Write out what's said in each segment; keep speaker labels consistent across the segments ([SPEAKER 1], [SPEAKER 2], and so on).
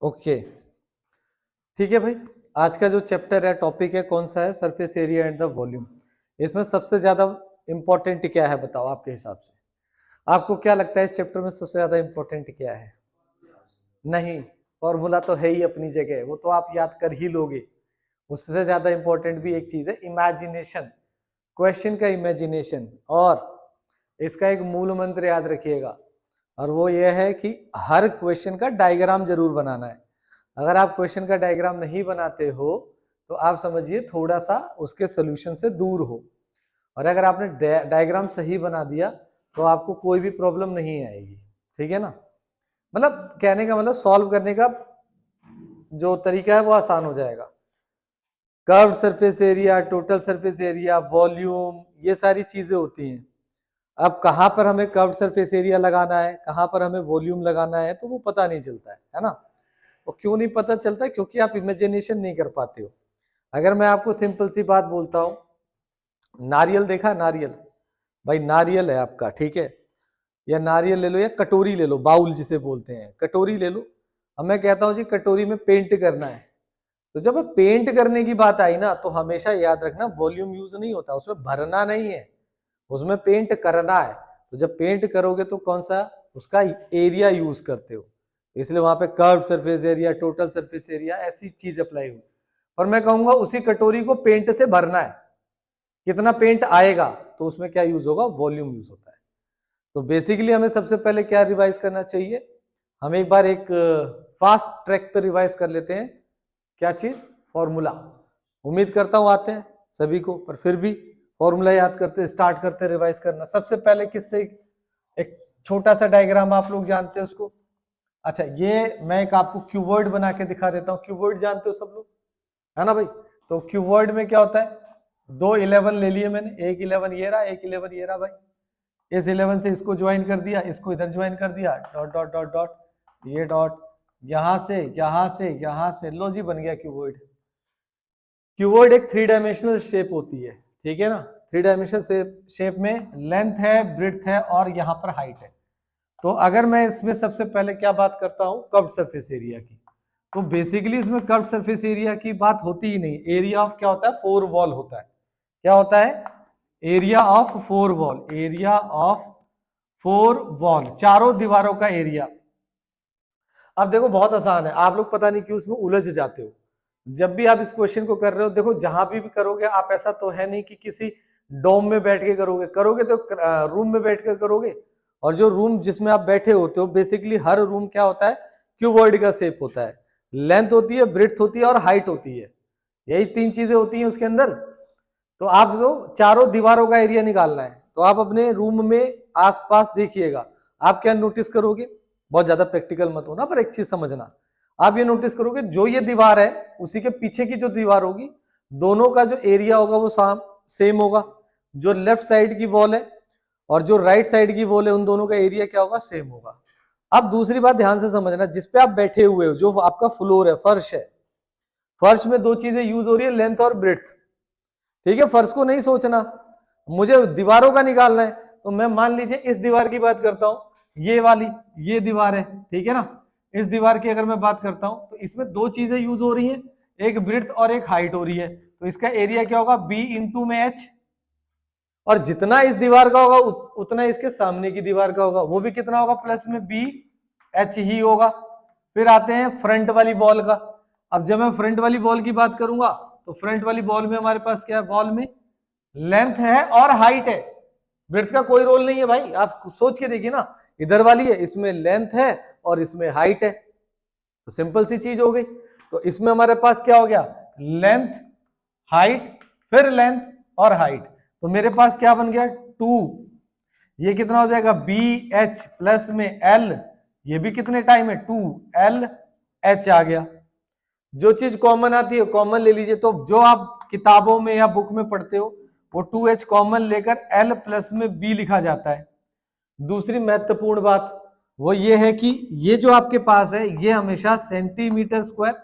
[SPEAKER 1] Okay, ठीक है भाई। आज का जो चैप्टर है, टॉपिक है, कौन सा है? Surface area and the volume. इसमें सबसे ज्यादा इंपॉर्टेंट क्या है बताओ आपके हिसाब से? आपको क्या लगता है इस चैप्टर में सबसे ज्यादा इंपॉर्टेंट क्या है? नहीं, फॉर्मूला तो है ही अपनी जगह, वो तो आप याद कर ही लोगे। उससे ज्यादा इंपॉर्टेंट भी एक चीज है, इमेजिनेशन, क्वेश्चन का इमेजिनेशन। और इसका एक मूल मंत्र याद रखिएगा, और वो ये है कि हर क्वेश्चन का डायग्राम जरूर बनाना है। अगर आप क्वेश्चन का डायग्राम नहीं बनाते हो तो आप समझिए थोड़ा सा उसके सोल्यूशन से दूर हो। और अगर आपने डायग्राम सही बना दिया तो आपको कोई भी प्रॉब्लम नहीं आएगी। ठीक है ना? मतलब कहने का मतलब सॉल्व करने का जो तरीका है वो आसान हो जाएगा। Curved surface area, total surface area, volume, ये सारी चीजें होती हैं। अब कहाँ पर हमें कर्व्ड सरफेस एरिया लगाना है, कहाँ पर हमें वॉल्यूम लगाना है, तो वो पता नहीं चलता है ना? वो क्यों नहीं पता चलता? क्योंकि आप इमेजिनेशन नहीं कर पाते हो। अगर मैं आपको सिंपल सी बात बोलता हूं, नारियल देखा? नारियल भाई, नारियल है आपका, ठीक है? या नारियल ले लो या कटोरी ले लो, बाउल जिसे बोलते हैं, कटोरी ले लो। अब मैं कहता हूं जी कटोरी में पेंट करना है, तो जब पेंट करने की बात आई ना तो हमेशा याद रखना वॉल्यूम यूज नहीं होता, उसमें भरना नहीं है, उसमें पेंट करना है। तो जब पेंट करोगे तो कौन सा उसका एरिया यूज करते हो, इसलिए वहां पे curve surface area, total surface area, ऐसी चीज अप्लाई हुई। और मैं कहूंगा उसी कटोरी को पेंट से भरना है, कितना पेंट आएगा, तो उसमें क्या यूज होगा? वॉल्यूम यूज होता है। तो बेसिकली हमें सबसे पहले क्या रिवाइज करना चाहिए? हम एक बार एक फास्ट ट्रैक पर रिवाइज कर लेते हैं। क्या चीज? फॉर्मूला। उम्मीद करता हूं आते हैं सभी को, पर फिर भी फॉर्मूला याद करते स्टार्ट करते रिवाइज करना। सबसे पहले किससे? एक छोटा सा डायग्राम आप लोग जानते हैं उसको। अच्छा, ये मैं एक आपको क्यूवर्ड बना के दिखा देता हूँ। क्यूवर्ड जानते हो सब लोग, है ना भाई? तो क्यूवर्ड में क्या होता है? 2 11 ले लिए मैंने, एक 11 ये रहा, एक 11 ये रहा भाई। इस 11 से इसको ज्वाइन कर दिया, इसको इधर ज्वाइन कर दिया, डॉट डॉट डॉट डॉट, ये डॉट, यहां से यहां से यहां से, लो जी बन गया क्यूवर्ड। क्यूवर्ड एक 3 डायमेंशनल शेप होती है, ठीक है ना? 3 डायमेंशनल शेप में लेंथ है, ब्रेड्थ है और यहाँ पर हाइट है। तो अगर मैं इसमें सबसे पहले क्या बात करता हूँ? कर्व्ड सरफेस एरिया की। तो बेसिकली इसमें कर्व्ड सरफेस एरिया की बात होती ही नहीं। एरिया ऑफ क्या होता है? 4 वॉल होता है। क्या होता है? Area of 4 wall, area of 4 wall, चारों दीवारों का एरिया। अब देखो बहुत आसान है, आप लोग पता नहीं क्यों उसमें उलझ जाते हो। जब भी आप इस क्वेश्चन को कर रहे हो, देखो जहां भी करोगे आप, ऐसा तो है नहीं कि किसी डोम में बैठ के करोगे, करोगे तो रूम में बैठ कर करोगे। और जो रूम जिसमें आप बैठे होते हो, बेसिकली हर रूम क्या होता है? क्यूबॉइड का शेप होता है। लेंथ होती है, ब्रेड्थ होती है और हाइट होती है, यही 3 चीजें होती हैं उसके अंदर। तो आप जो चारों दीवारों का एरिया निकालना है, तो आप अपने रूम में आसपास देखिएगा। आप क्या नोटिस करोगे? बहुत ज्यादा प्रैक्टिकल मत होना, पर एक चीज समझना। आप ये नोटिस करोगे, जो ये दीवार है उसी के पीछे की जो दीवार होगी, दोनों का जो एरिया होगा वो सेम होगा। जो लेफ्ट साइड की वॉल है और जो राइट साइड की वॉल है, उन दोनों का एरिया क्या होगा? सेम होगा। अब दूसरी बात ध्यान से समझना, जिसपे आप बैठे हुए हो, जो आपका फ्लोर है, फर्श है, फर्श में 2 चीजें यूज हो रही है, लेंथ और ब्रेड्थ। ठीक है? फर्श को नहीं सोचना, मुझे दीवारों का निकालना है। तो मैं मान लीजिए इस दीवार की बात करता हूं, ये वाली, ये दीवार है, ठीक है ना? इस दीवार की अगर मैं बात करता हूं तो इसमें 2 चीजें यूज हो रही हैं, एक ब्रेड्थ और एक हाइट हो रही है। तो इसका एरिया क्या होगा? बी इंटू में एच। और जितना इस दीवार का होगा उतना इसके सामने की दीवार का होगा, वो भी कितना होगा? प्लस में बी एच ही होगा। फिर आते हैं फ्रंट वाली बॉल का। अब जब मैं फ्रंट वाली बॉल की बात करूंगा तो फ्रंट वाली बॉल में हमारे पास क्या है? बॉल में लेंथ है और हाइट है, ब्रेड्थ का कोई रोल नहीं है भाई। आप सोच के देखिए ना, इधर वाली है, इसमें लेंथ है और इसमें हाइट है, तो सिंपल सी चीज हो गई। तो इसमें हमारे पास क्या हो गया? लेंथ, हाइट, फिर लेंथ और हाइट। तो मेरे पास क्या बन गया? 2। ये कितना हो जाएगा? बी एच प्लस में एल, ये भी कितने टाइम है? 2 एल एच आ गया। जो चीज कॉमन आती है कॉमन ले लीजिए। तो जो आप किताबों में या बुक में पढ़ते हो वो 2h कॉमन लेकर L प्लस में B लिखा जाता है। दूसरी महत्वपूर्ण बात वो ये है कि ये जो आपके पास है ये हमेशा सेंटीमीटर स्क्वायर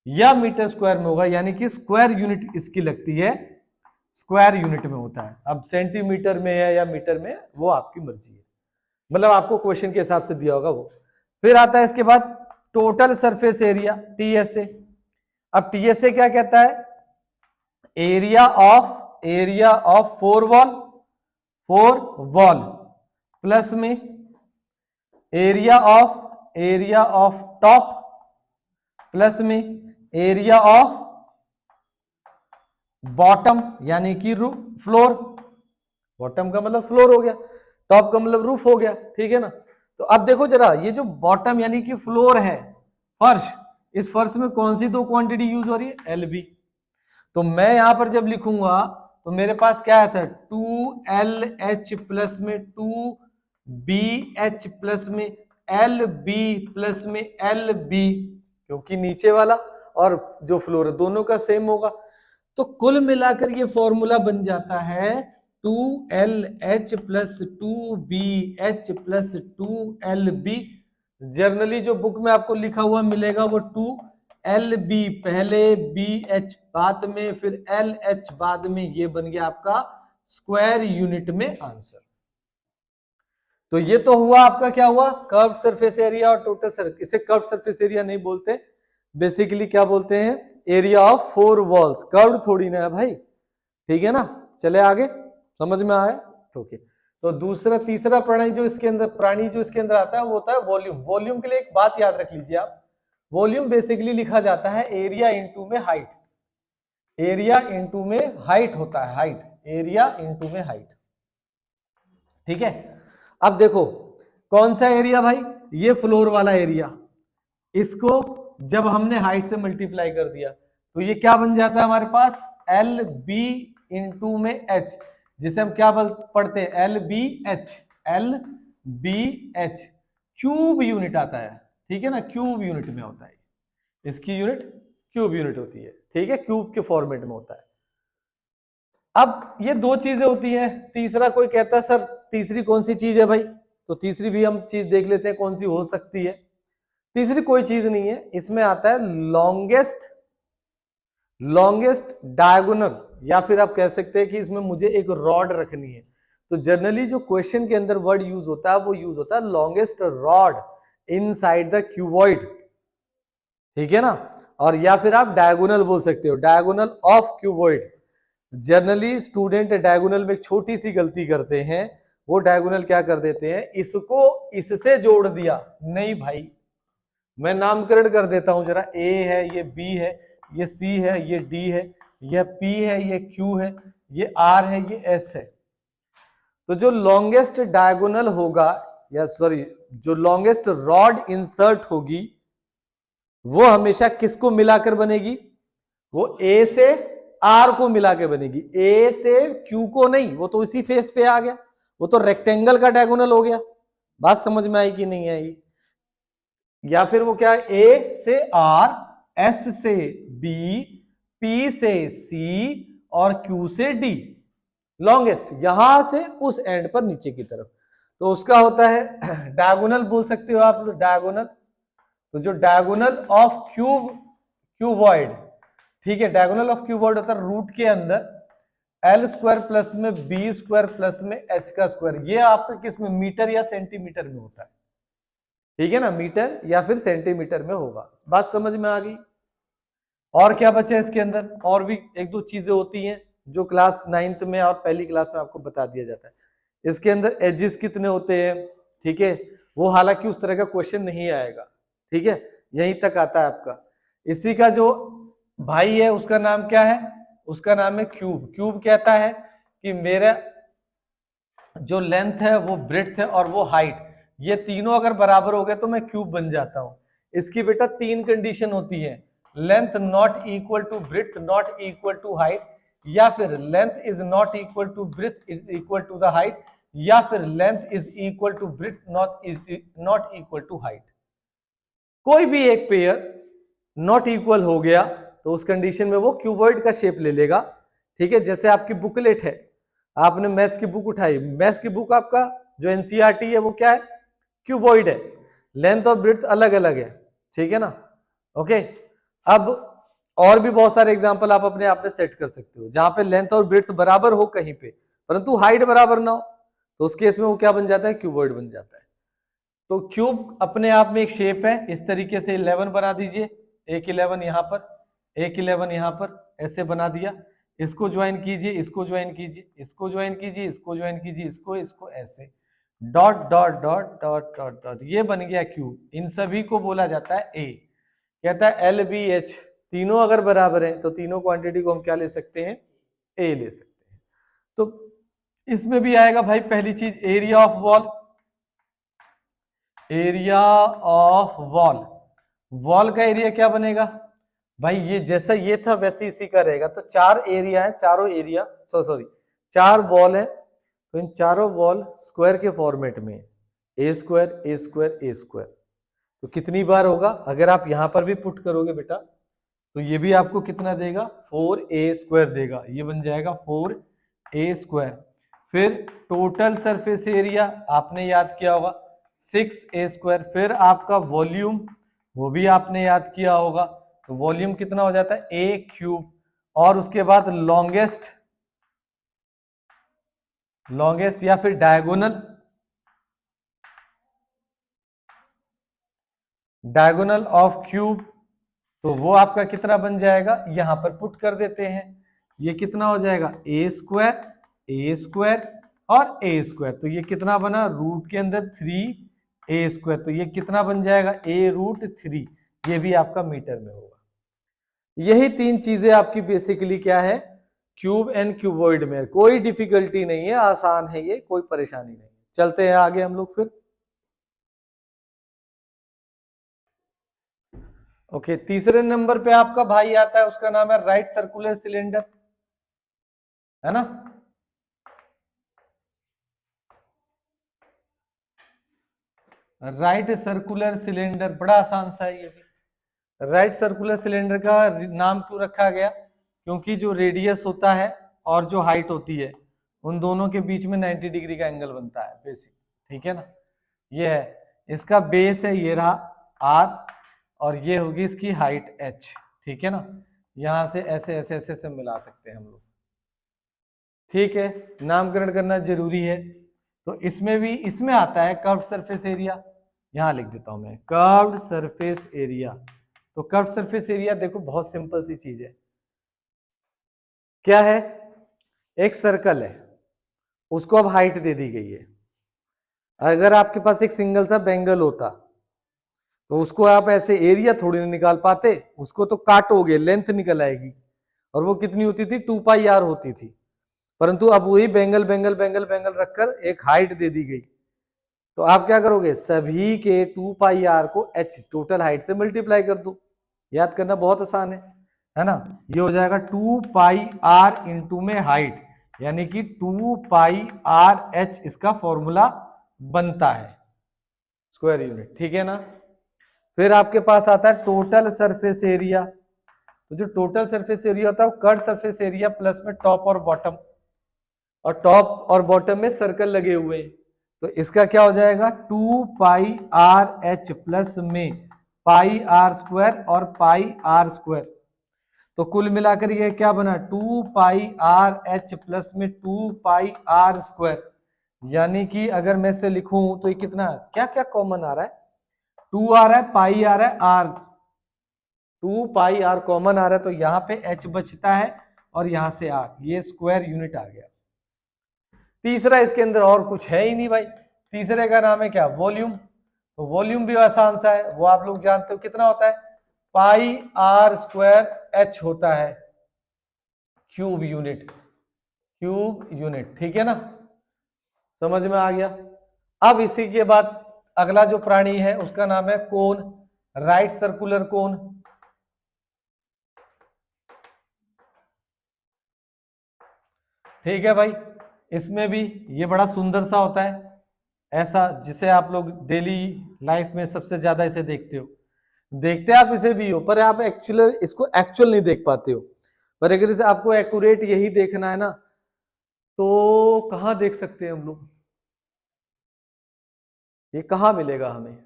[SPEAKER 1] या मीटर स्क्वायर में होगा, यानी कि स्क्वायर यूनिट इसकी लगती है, स्क्वायर यूनिट में होता है। अब सेंटीमीटर में है या मीटर में है वो आपकी मर्जी है, मतलब आपको क्वेश्चन के हिसाब से दिया होगा वो। फिर आता है इसके बाद टोटल सरफेस एरिया टीएसए। अब टीएसए क्या कहता है? Area of four wall plus में एरिया ऑफ टॉप प्लस में एरिया ऑफ बॉटम यानी कि फ्लोर। बॉटम का मतलब फ्लोर हो गया, टॉप का मतलब रूफ हो गया, ठीक है ना। तो अब देखो जरा, ये जो बॉटम यानी कि फ्लोर है, फर्श, इस फर्श में कौन सी दो क्वांटिटी यूज हो रही है? एलबी। तो मैं यहां पर जब लिखूंगा तो मेरे पास क्या आता है? 2LH प्लस में 2BH प्लस में LB प्लस में LB, क्योंकि नीचे वाला और जो फ्लोर है दोनों का सेम होगा। तो कुल मिलाकर ये फॉर्मूला बन जाता है 2LH plus 2BH plus 2LB। Generally जो बुक में आपको लिखा हुआ मिलेगा वो 2LB पहले, BH बाद में, फिर LH बाद में। ये बन गया आपका स्क्वायर यूनिट में आंसर। तो ये तो हुआ आपका, क्या हुआ? कर्व्ड सरफेस एरिया और टोटल सरफेस। इसे कर्व्ड सरफेस एरिया नहीं बोलते, बेसिकली क्या बोलते हैं? Area of four walls. Curved थोड़ी ना है भाई, ठीक है ना। चले आगे, समझ में आया? ओके। तो दूसरा तीसरा प्राणी जो इसके अंदर आता है वो होता है वॉल्यूम। वॉल्यूम के लिए एक बात याद रख लीजिए आप, वॉल्यूम बेसिकली लिखा जाता है एरिया इंटू में हाइट। एरिया इंटू में हाइट होता है, हाइट, एरिया इंटू में हाइट, ठीक है। अब देखो कौन सा एरिया भाई? ये फ्लोर वाला एरिया, इसको जब हमने हाइट से मल्टीप्लाई कर दिया तो ये क्या बन जाता है हमारे पास? एल बी इंटू में एच, जिसे हम क्या पढ़ते हैं? L B H, L B H cube unit आता है, ठीक है ना। क्यूब यूनिट में होता है, इसकी यूनिट क्यूब यूनिट होती है, ठीक है, क्यूब के फॉर्मेट में होता है। अब ये दो चीजें होती हैं, तीसरा कोई कहता है सर तीसरी कौन सी चीज है भाई? तो तीसरी भी हम चीज देख लेते हैं कौन सी हो सकती है। तीसरी कोई चीज नहीं है, इसमें आता है लॉन्गेस्ट डायगोनल, या फिर आप कह सकते हैं कि इसमें मुझे एक रॉड रखनी है। तो जनरली जो क्वेश्चन के अंदर वर्ड यूज होता है वो यूज होता है longest rod inside the cuboid, ठीक है ना। और या फिर आप डायगोनल बोल सकते हो, diagonal of cuboid. Generally student diagonal में एक छोटी सी गलती करते हैं, वो डायगोनल क्या कर देते हैं? इसको इससे जोड़ दिया। नहीं भाई, मैं नामकरण कर देता हूं जरा। ए है, ये बी है, ये सी है, ये डी है, ये पी है, ये क्यू है, ये आर है, ये एस है। तो जो लॉन्गेस्ट डायगोनल होगा, या सॉरी जो लॉन्गेस्ट रॉड इंसर्ट होगी, वो हमेशा किसको मिलाकर बनेगी? वो ए से आर को मिला के बनेगी, ए से क्यू को नहीं। वो तो इसी फेस पे आ गया, वो तो रेक्टेंगल का डायगोनल हो गया। बात समझ में आई कि नहीं आई? या फिर वो क्या है? ए से आर, एस से बी, पी से सी और क्यू से डी। लॉन्गेस्ट यहां से उस एंड पर नीचे की तरफ, तो उसका होता है डायगोनल बोल सकते हो आप, डायगोनल। तो जो डायगोनल ऑफ क्यूबॉइड, ठीक है, डायगोनल ऑफ क्यूबॉइड होता है रूट के अंदर एल स्क्वायर प्लस में बी स्क्वायर प्लस में एच का स्क्वायर। ये आपका किस में? मीटर या सेंटीमीटर में होता है, ठीक है ना, मीटर या फिर सेंटीमीटर में होगा। बात समझ में आ गई? और क्या बचा इसके अंदर? और भी एक दो चीजें होती हैं जो क्लास 9th में और पहली क्लास में आपको बता दिया जाता है। इसके अंदर एजेस कितने होते हैं, ठीक है, वो हालांकि उस तरह का क्वेश्चन नहीं आएगा, ठीक है, यहीं तक आता है आपका। इसी का जो भाई है उसका नाम क्या है? उसका नाम है क्यूब। क्यूब कहता है कि मेरा जो लेंथ है, वो ब्रेड्थ है और वो हाइट, ये तीनों अगर बराबर हो गए तो मैं क्यूब बन जाता हूं। इसकी बेटा तीन कंडीशन होती है, length not equal to breadth not equal to height, या फिर length is not equal to breadth is equal to the height, या फिर length is equal to breadth not equal to height. कोई भी एक पेयर नॉट इक्वल हो गया तो उस कंडीशन में वो क्यूबॉइड का शेप ले लेगा, ठीक है। जैसे आपकी बुकलेट है, आपने मैथ्स की बुक उठाई, मैथ्स की बुक आपका जो एनसीईआरटी है वो क्या है? क्यूबॉइड है, लेंथ और ब्रेड्थ अलग अलग है, ठीक है ना। ओके, अब और भी बहुत सारे एग्जांपल आप अपने आप में सेट कर सकते हो जहां पे लेंथ और ब्रेड्थ बराबर हो कहीं पे, परंतु हाइट बराबर ना हो, तो उस केस में वो क्या बन जाता है? क्यूबॉइड बन जाता है। तो क्यूब अपने आप में एक शेप है, इस तरीके से 11 बना दीजिए, एक 11 यहाँ पर, एक 11 यहाँ पर, ऐसे बना दिया। इसको ज्वाइन कीजिए, इसको ज्वाइन कीजिए, इसको ज्वाइन कीजिए, इसको ज्वाइन कीजिए, इसको ऐसे dot dot dot dot dot dot, ये बन गया क्यूब। इन सभी को बोला जाता है ए। कहता है एल बी एच, तीनों अगर बराबर हैं तो तीनों क्वांटिटी को हम क्या ले सकते हैं, ए ले सकते हैं। तो इसमें भी आएगा भाई पहली चीज area of wall, area of wall, wall का एरिया क्या बनेगा भाई, ये जैसा ये था वैसे इसी का रहेगा। तो 4 एरिया है, चारों एरिया सॉरी 4 वॉल है, तो इन चारों वॉल स्क्वायर के फॉर्मेट में ए स्क्वायर ए स्क्वायर ए स्क्वायर। तो कितनी बार होगा, अगर आप यहां पर भी पुट करोगे बेटा तो ये भी आपको कितना देगा, 4a स्क्वायर देगा, ये बन जाएगा 4a स्क्वायर। फिर टोटल सरफेस एरिया आपने याद किया होगा 6a स्क्वायर। फिर आपका वॉल्यूम वो भी आपने याद किया होगा, तो वॉल्यूम कितना हो जाता है a क्यूब। और उसके बाद लॉन्गेस्ट या फिर डायगोनल ऑफ क्यूब, तो वो आपका कितना बन जाएगा, यहां पर पुट कर देते हैं, ये कितना हो जाएगा ए स्क्वायर और ए स्क्वायर। तो ये कितना बना, रूट के अंदर 3a स्क्वायर, तो ये कितना बन जाएगा a√3, ये भी आपका मीटर में होगा। यही 3 चीजें आपकी बेसिकली क्या है, क्यूब एंड क्यूबॉइड में। कोई डिफिकल्टी नहीं है, आसान है ये, कोई परेशानी नहीं। चलते हैं आगे हम लोग फिर। ओके, तीसरे नंबर पे आपका भाई आता है, उसका नाम है राइट सर्कुलर सिलेंडर, है ना। राइट सर्कुलर सिलेंडर बड़ा आसान सा है ये भी। राइट सर्कुलर सिलेंडर का नाम क्यों रखा गया, क्योंकि जो रेडियस होता है और जो हाइट होती है उन दोनों के बीच में 90 डिग्री का एंगल बनता है बेसिक, ठीक है ना। ये है इसका बेस है, ये रहा आर, और ये होगी इसकी हाइट h, ठीक है ना। यहां से ऐसे ऐसे ऐसे से मिला सकते हैं हम लोग, ठीक है। नामकरण करना जरूरी है। तो इसमें भी इसमें आता है कर्व्ड सरफेस एरिया, यहां लिख देता हूं मैं कर्व्ड सरफेस एरिया। तो कर्व्ड सरफेस एरिया देखो बहुत सिंपल सी चीज है, क्या है, एक सर्कल है, उसको अब हाइट दे दी गई है। अगर आपके पास एक सिंगल सा बेंगल होता तो उसको आप ऐसे एरिया थोड़ी नहीं निकाल पाते, उसको तो काटोगे लेंथ निकल आएगी, और वो कितनी होती थी 2πr होती थी। परंतु अब वही बेंगल बेंगल बेंगल बेंगल रखकर एक हाइट दे दी गई, तो आप क्या करोगे, सभी के 2πr को h टोटल हाइट से मल्टीप्लाई कर दो। याद करना बहुत आसान है ना। ये हो जाएगा 2πr इंटू में हाइट, यानी कि 2πrh इसका फॉर्मूला बनता है, स्क्वायर यूनिट, ठीक है ना। फिर आपके पास आता है टोटल सरफेस एरिया। तो जो टोटल सरफेस एरिया होता है वो कर्व सरफेस एरिया प्लस में टॉप और बॉटम, और टॉप और बॉटम में सर्कल लगे हुए हैं, तो इसका क्या हो जाएगा 2πrh प्लस में πr स्क्वायर और πr स्क्वायर। तो कुल मिलाकर ये क्या बना 2πrh प्लस में 2πr स्क्वायर, यानी कि अगर मैं इसे लिखूं तो ये कितना, क्या क्या कॉमन आ रहा है, 2 आ रहा है, पाई आ रहा है, आर, 2πr कॉमन आ रहा है, तो यहां पे h बचता है और यहां से r, ये स्क्वायर यूनिट आ गया। तीसरा इसके अंदर और कुछ है ही नहीं भाई, तीसरे का नाम है क्या, वॉल्यूम। तो वॉल्यूम भी आसान सा है, वो आप लोग जानते हो कितना होता है, πr स्क्वायर h होता है क्यूब यूनिट, ठीक है ना, समझ में आ गया। अब इसी के बाद अगला जो प्राणी है उसका नाम है कोन, राइट सर्कुलर कोन। ठीक है भाई, इसमें भी ये बड़ा सुंदर सा होता है, ऐसा जिसे आप लोग डेली लाइफ में सबसे ज्यादा इसे देखते हो, देखते आप इसे भी हो, पर आप एक्चुअली इसको एक्चुअल नहीं देख पाते हो। पर अगर इसे आपको एक्यूरेट यही देखना है ना, तो कहाँ देख सकते हैं हम लोग, ये कहाँ मिलेगा हमें,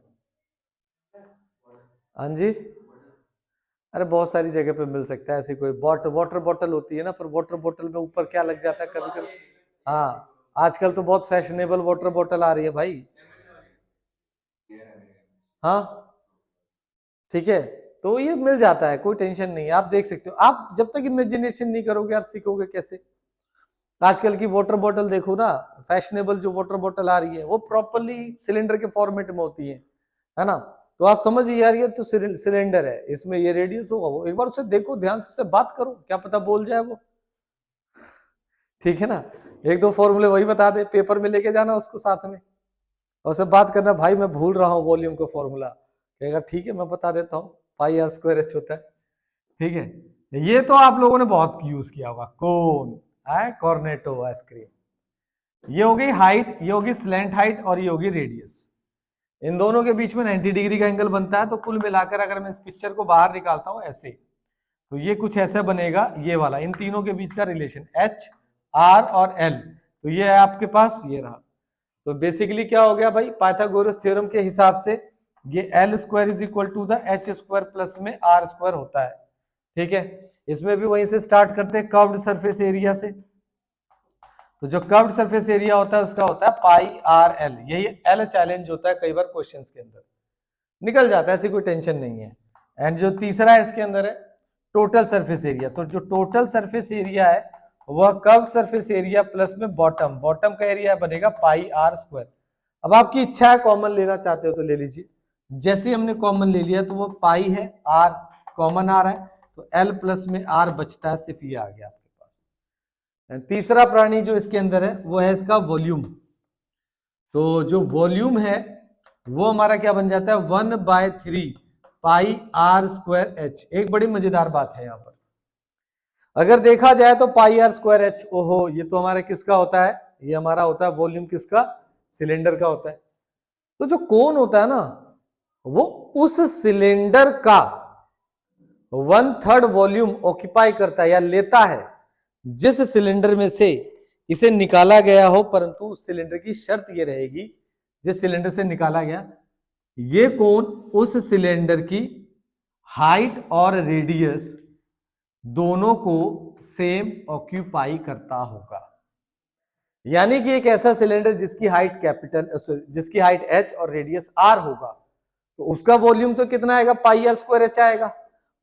[SPEAKER 1] हाँ जी, अरे बहुत सारी जगह पे मिल सकता है। ऐसी कोई वाटर बॉटल होती है ना, पर वाटर बॉटल में ऊपर क्या लग जाता है कभी कभी, हाँ आजकल तो बहुत फैशनेबल वाटर बॉटल आ रही है भाई, हाँ ठीक है, तो ये मिल जाता है, कोई टेंशन नहीं है, आप देख सकते हो। आप जब तक इमेजिनेशन नहीं करोगे यार सीखोगे कैसे? आजकल की वाटर बॉटल देखो ना, फैशनेबल जो वाटर बॉटल आ रही है वो प्रॉपरली सिलेंडर के फॉर्मेट में होती है ना? तो आप समझिए यार ये तो सिलेंडर है, इसमें ये रेडियस होगा, वो एक बार उसे देखो ध्यान से, उससे बात करो, क्या पता बोल जाए वो। ठीक है ना? एक दो फॉर्मूले वही बता दे, पेपर में लेके जाना उसको साथ में, और उससे बात करना, भाई मैं भूल रहा हूँ वॉल्यूम का फॉर्मूला, कहेगा ठीक है मैं बता देता हूँ, पाई आर स्क्वायर एच होता है। ठीक है, ये तो आप लोगों ने बहुत यूज किया होगा, कोन है, कॉर्नेटो आइसक्रीम। ये हो गई हाइट, ये होगी स्लैंट हाइट, और ये होगी रेडियस। इन दोनों के बीच में 90 डिग्री का एंगल बनता है, तो कुल मिलाकर अगर मैं इस पिक्चर को बाहर निकालता हूं ऐसे, तो ये कुछ ऐसा बनेगा, ये वाला, इन तीनों के बीच का रिलेशन एच आर और एल, तो ये है आपके पास, ये रहा। तो बेसिकली क्या हो गया भाई, पाइथागोरस थ्योरम के हिसाब से ये L square is equal to the H square plus में आर स्क्वायर होता है। ठीक है, इसमें भी वहीं से स्टार्ट करते हैं, कर्व्ड सरफेस एरिया से। तो जो कर्व्ड सरफेस एरिया होता है उसका होता है पाई आर एल, यही एल चैलेंज होता है कई बार क्वेश्चंस के अंदर, निकल जाता है, ऐसी कोई टेंशन नहीं है। एंड जो तीसरा है इसके अंदर है टोटल सरफेस एरिया, तो जो टोटल सरफेस एरिया है वह कर्व्ड सरफेस एरिया प्लस में बॉटम, बॉटम का एरिया बनेगा पाई आर स्क्वायर। अब आपकी इच्छा है कॉमन लेना चाहते हो तो ले लीजिए, जैसे हमने कॉमन ले लिया तो वो पाई है, आर कॉमन आ रहा है, तो एल प्लस में आर बचता है, सिर्फ ये आ गया आपके पास। तीसरा प्राणी जो इसके अंदर है वो है इसका वॉल्यूम, तो जो वॉल्यूम है वो हमारा क्या बन जाता है, 1/3 पाई आर स्क्वायर एच। एक बड़ी मजेदार बात है यहाँ पर, अगर देखा जाए तो पाई आर स्क्वायर एच, ओहो ये तो हमारा किसका होता है, ये हमारा होता है वॉल्यूम किसका, सिलेंडर का होता है। तो जो कोन होता है ना, वो उस सिलेंडर का 1/3 वॉल्यूम ऑक्यूपाई करता है या लेता है, जिस सिलेंडर में से इसे निकाला गया हो, परंतु उस सिलेंडर की शर्त ये रहेगी, जिस सिलेंडर से निकाला गया ये कोन उस सिलेंडर की हाइट और रेडियस दोनों को सेम ऑक्यूपाई करता होगा। यानी कि एक ऐसा सिलेंडर जिसकी हाइट जिसकी हाइट एच और रेडियस आर होगा, तो उसका वॉल्यूम तो कितना आएगा, पाई आर स्क्वायर एच आएगा।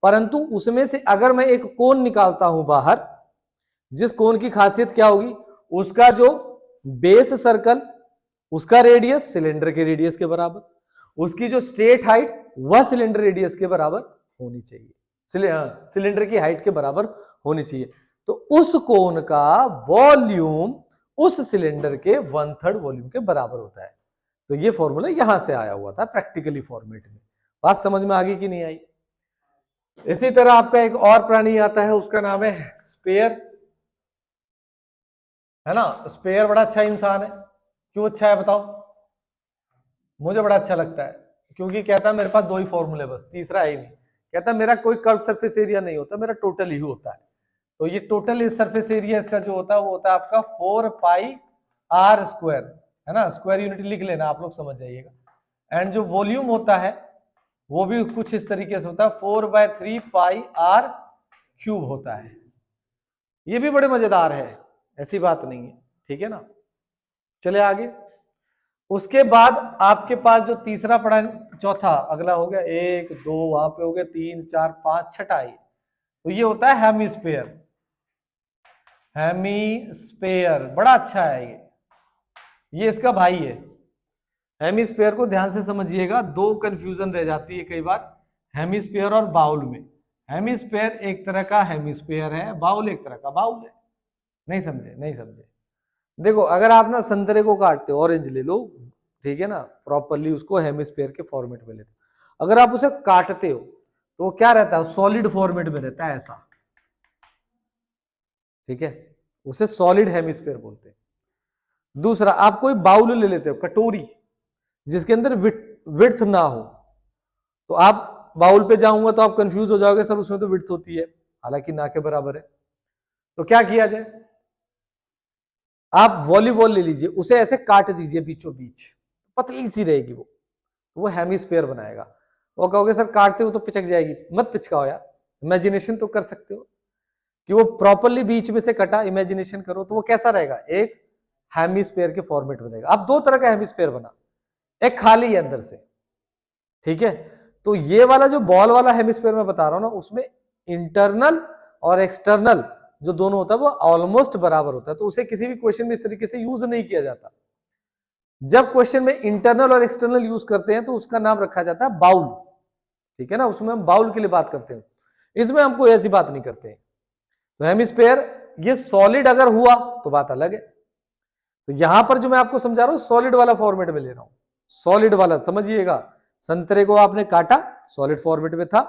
[SPEAKER 1] परंतु उसमें से अगर मैं एक कोन निकालता हूं बाहर, जिस कोन की खासियत क्या होगी, उसका जो बेस सर्कल, उसका रेडियस सिलेंडर के रेडियस के बराबर, उसकी जो स्ट्रेट हाइट वह सिलेंडर रेडियस के बराबर होनी चाहिए, सिलेंडर की हाइट के बराबर होनी चाहिए। तो उस कोन का वॉल्यूम उस सिलेंडर के 1/3 वॉल्यूम के बराबर होता है। तो ये फॉर्मूला यहां से आया हुआ था प्रैक्टिकली फॉर्मेट में। बात समझ में आ गई कि नहीं आई? इसी तरह आपका एक और प्राणी आता है, उसका नाम है स्पेयर, है ना? स्पेयर बड़ा अच्छा इंसान है, क्यों अच्छा है बताओ? मुझे बड़ा अच्छा लगता है, क्योंकि कहता है मेरे पास दो ही फॉर्मूले बस, तीसरा है ही नहीं। कहता है मेरा कोई कर्व सरफेस एरिया नहीं होता, मेरा टोटल ही होता है। तो ये टोटल सरफेस एरिया इसका जो होता है वो होता है आपका 4 पाई आर स्क्वायर, है ना? स्क्वायर यूनिट लिख लेना, आप लोग समझ जाइएगा। एंड जो वॉल्यूम होता है वो भी कुछ इस तरीके से होता है, 4/3 पाई आर क्यूब होता है। ये भी बड़े मजेदार है, ऐसी बात नहीं है, ठीक है ना? चले आगे। उसके बाद आपके पास जो तीसरा पड़ा, चौथा अगला हो गया, 1 2 वहां पे हो गया, 3 4 5 छठा है, तो ये होता है हेमिस्फेयर। हेमिस्फेयर बड़ा अच्छा है ये इसका भाई है। हेमिस्फेयर को ध्यान से समझिएगा, दो कंफ्यूजन रह जाती है कई बार हेमिस्फेयर और बाउल में। हेमिस्फेयर एक तरह का हेमिस्फेयर है, बाउल एक तरह का बाउल है। नहीं समझे? नहीं समझे? देखो अगर आप ना संतरे को काटते हो, ऑरेंज ले लो, ठीक है ना, प्रॉपरली उसको हेमिस्फेयर के फॉर्मेट में लेते हो। अगर आप उसे काटते हो तो वो क्या रहता है, सॉलिड फॉर्मेट में रहता है ऐसा, ठीक है, उसे सॉलिड हेमिस्फेयर बोलते हैं। दूसरा, आप कोई बाउल ले लेते हो, कटोरी, जिसके अंदर विड्थ ना हो, तो आप बाउल पे जाऊंगा तो आप कंफ्यूज हो जाओगे, सर उसमें तो विड्थ होती है, हालांकि ना के बराबर है। तो क्या किया जाए, आप वॉलीबॉल ले लीजिए, उसे ऐसे काट दीजिए बीचों बीच, पतली सी रहेगी वो हेमिस्फेयर बनाएगा। वो कहोगे सर काटते हो तो पिचक जाएगी, मत पिचकाओ यार, इमेजिनेशन तो कर सकते हो कि वो प्रॉपरली बीच में से कटा, इमेजिनेशन करो तो वो कैसा रहेगा, एक हेमिस्फेयर के फॉर्मेट में रहेगा। अब दो तरह का हेमिस्फेयर बना, एक खाली है अंदर से, ठीक है। तो ये वाला जो बॉल वाला हेमिस्फीयर मैं बता रहा हूं ना, उसमें इंटरनल और एक्सटर्नल जो दोनों होता है वो ऑलमोस्ट बराबर होता है, तो उसे किसी भी क्वेश्चन में इस तरीके से यूज नहीं किया जाता। जब क्वेश्चन में इंटरनल और एक्सटर्नल यूज करते हैं तो उसका नाम रखा जाता है बाउल, ठीक है ना, उसमें हम बाउल के लिए बात करते हैं, इसमें हम कोई ऐसी बात नहीं करते हैं। तो हेमिस्फीयर ये सॉलिड अगर हुआ तो बात अलग है। तो यहां पर जो मैं आपको समझा रहा हूं सॉलिड वाला फॉर्मेट में ले रहा हूं, सॉलिड वाला समझिएगा। संतरे को आपने काटा, सॉलिड फॉर्मेट में था,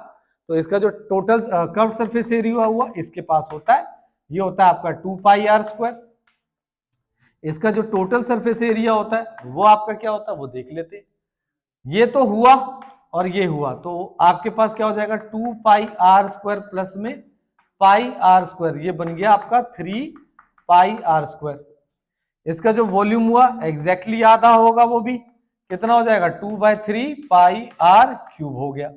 [SPEAKER 1] तो इसका जो टोटल कर्व सरफेस एरिया हुआ इसके पास होता है, ये होता है आपका 2 पाई आर स्क्वायर। इसका जो टोटल सरफेस एरिया होता है वो आपका क्या होता है वो देख लेते हैं। ये तो हुआ और ये हुआ, तो आपके पास क्या हो जाएगा 2 पाई आर स्क्वायर प्लस में पाई आर स्क्वायर, ये बन गया आपका 3 पाई आर स्क्वायर। इसका जो वॉल्यूम हुआ एग्जैक्टली आधा होगा, वो भी कितना हो जाएगा 2/3 पाई आर क्यूब हो गया।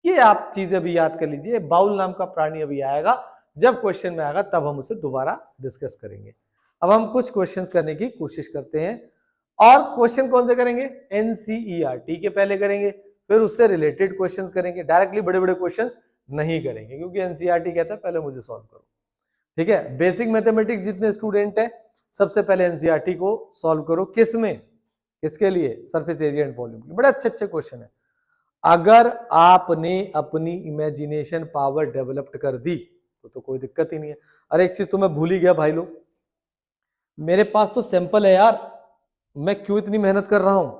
[SPEAKER 1] ये आप चीजें अभी याद कर लीजिए। बाउल नाम का प्राणी अभी आएगा, जब क्वेश्चन में आएगा तब हम उसे दोबारा डिस्कस करेंगे। अब हम कुछ क्वेश्चंस करने की कोशिश करते हैं, और क्वेश्चन कौन से करेंगे एनसीईआरटी के पहले करेंगे, फिर उससे रिलेटेड क्वेश्चंस करेंगे, डायरेक्टली बड़े बड़े क्वेश्चंस नहीं करेंगे, क्योंकि एनसीईआरटी कहता है पहले मुझे सॉल्व करो। ठीक है, बेसिक मैथमेटिक्स जितने स्टूडेंट है सबसे पहले एनसीईआरटी को सॉल्व करो। किस में, किसके लिए, सरफेस एरिया एंड वॉल्यूम के। बड़े अच्छे अच्छे क्वेश्चन है। अगर आपने अपनी इमेजिनेशन पावर डेवलप्ड कर दी तो कोई दिक्कत ही नहीं है। अरे एक चीज तो मैं भूल ही गया भाई लोग, मेरे पास तो सैंपल है यार, मैं क्यों इतनी मेहनत कर रहा हूं।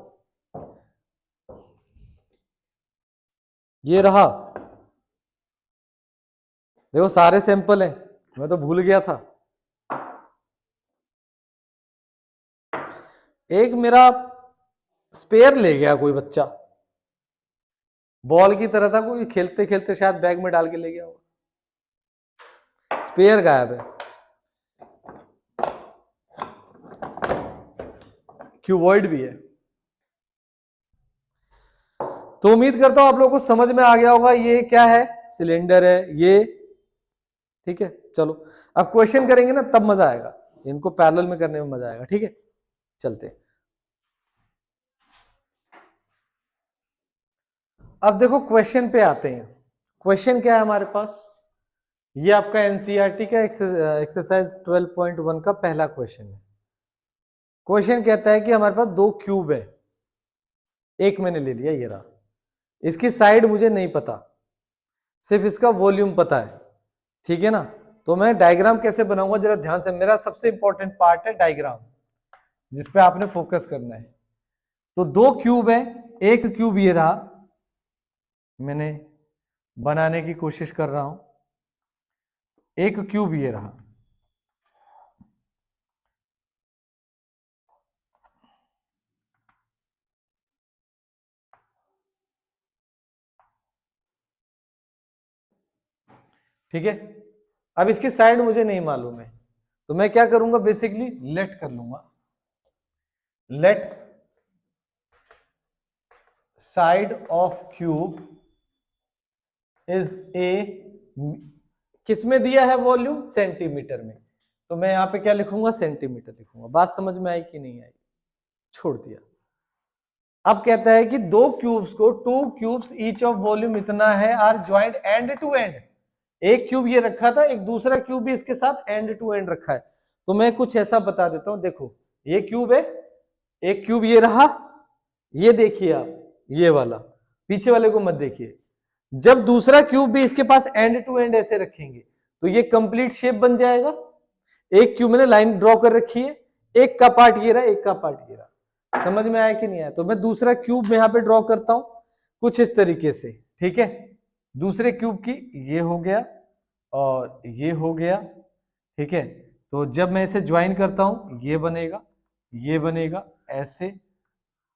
[SPEAKER 1] ये रहा, देखो सारे सैंपल हैं, मैं तो भूल गया था। एक मेरा स्पेयर ले गया कोई बच्चा, बॉल की तरह था, कोई खेलते खेलते शायद बैग में डाल के ले गया होगा, स्पेयर गायब है। क्यूबॉइड भी है। तो उम्मीद करता हूं आप लोगों को समझ में आ गया होगा ये क्या है, सिलेंडर है ये। ठीक है, चलो अब क्वेश्चन करेंगे ना तब मजा आएगा, इनको पैरेलल में करने में मजा आएगा। ठीक है, चलते। अब देखो क्वेश्चन पे आते हैं। क्वेश्चन क्या है हमारे पास, ये आपका एनसीईआरटी का एक्सरसाइज 12.1 का पहला क्वेश्चन है। क्वेश्चन कहता है कि हमारे पास दो क्यूब है, एक मैंने ले लिया ये रहा, इसकी साइड मुझे नहीं पता, सिर्फ इसका वॉल्यूम पता है। ठीक है ना, तो मैं डायग्राम कैसे बनाऊंगा जरा ध्यान से, मेरा सबसे इंपॉर्टेंट पार्ट है डायग्राम, जिसपे आपने फोकस करना है। तो दो क्यूब है, एक क्यूब ये रहा, मैंने बनाने की कोशिश कर रहा हूं, एक क्यूब ये रहा। ठीक है, अब इसकी साइड मुझे नहीं मालूम है, तो मैं क्या करूंगा बेसिकली लेट कर लूंगा, let side of cube is a, किसमें दिया है वॉल्यूम सेंटीमीटर में, तो मैं यहां पे क्या लिखूंगा सेंटीमीटर लिखूंगा। बात समझ में आई कि नहीं आई, छोड़ दिया। अब कहता है कि दो क्यूब्स को, two cubes each of volume इतना है are joint end to end. एक क्यूब ये रखा था, एक दूसरा क्यूब भी इसके साथ एंड टू एंड रखा है। तो मैं कुछ ऐसा बता देता हूं, देखो ये क्यूब है, एक क्यूब ये रहा, ये देखिए आप, ये वाला, पीछे वाले को मत देखिए। जब दूसरा क्यूब भी इसके पास एंड टू एंड ऐसे रखेंगे तो ये कंप्लीट शेप बन जाएगा। एक क्यूब मैंने लाइन ड्रॉ कर रखी है, एक का पार्ट ये रहा, एक का पार्ट ये रहा। समझ में आया कि नहीं आया, तो मैं दूसरा क्यूब में यहां पे ड्रॉ करता हूं कुछ इस तरीके से। ठीक है, दूसरे क्यूब की ये हो गया और ये हो गया। ठीक है, तो जब मैं इसे ज्वाइन करता हूं ये बनेगा, ये बनेगा, ऐसे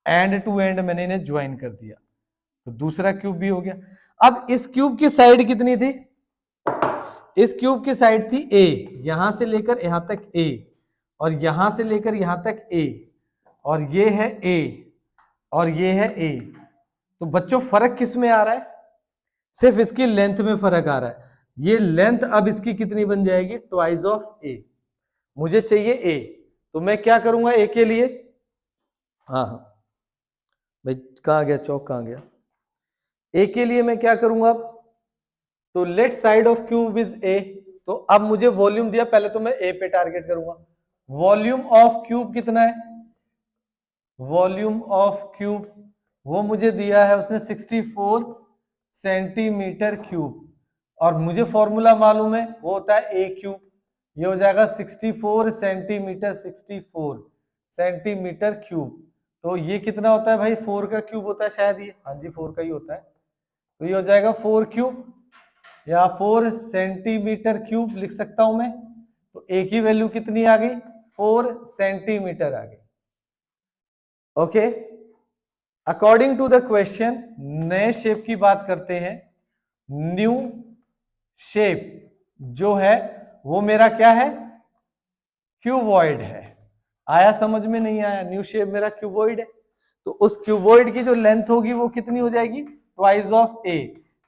[SPEAKER 1] एंड टू एंड मैंने इन्हें ज्वाइन कर दिया, तो दूसरा क्यूब भी हो गया। अब इस क्यूब की साइड कितनी थी, इस क्यूब की साइड थी ए, यहां से लेकर यहां तक ए, और यहां से लेकर यहां तक ए, और ये है ए, और ये है ए। तो बच्चों फर्क किस में आ रहा है, सिर्फ इसकी लेंथ में फर्क आ रहा है। ये लेंथ अब इसकी कितनी बन जाएगी, ट्वाइस ऑफ ए। मुझे चाहिए ए, तो मैं क्या करूंगा ए के लिए, हाँ हाँ भाई कहाँ गया चौक, कहाँ गया, ए के लिए मैं क्या करूंगा अब, तो let side of cube is a, तो अब मुझे वॉल्यूम दिया, पहले तो मैं ए पे टारगेट करूंगा। वॉल्यूम ऑफ क्यूब कितना है, वॉल्यूम ऑफ क्यूब वो मुझे दिया है उसने 64 सेंटीमीटर क्यूब, और मुझे फॉर्मूला मालूम है वो होता है ए क्यूब, ये हो जाएगा 64 सेंटीमीटर, 64 सेंटीमीटर क्यूब। तो ये कितना होता है भाई, 4 का क्यूब होता है शायद ये, हाँ जी 4 का ही होता है, तो ये हो जाएगा 4 क्यूब या 4 सेंटीमीटर क्यूब लिख सकता हूं मैं। तो ए की वैल्यू कितनी आ गई, 4 सेंटीमीटर आ गई। Okay, according to the question नए शेप की बात करते हैं। न्यू शेप जो है वो मेरा क्या है, क्यूबॉइड है। आया समझ में, नहीं आया, न्यू शेप मेरा क्यूबॉइड है, तो उस क्यूबॉइड की जो लेंथ होगी वो कितनी हो जाएगी, ट्वाइस ऑफ ए,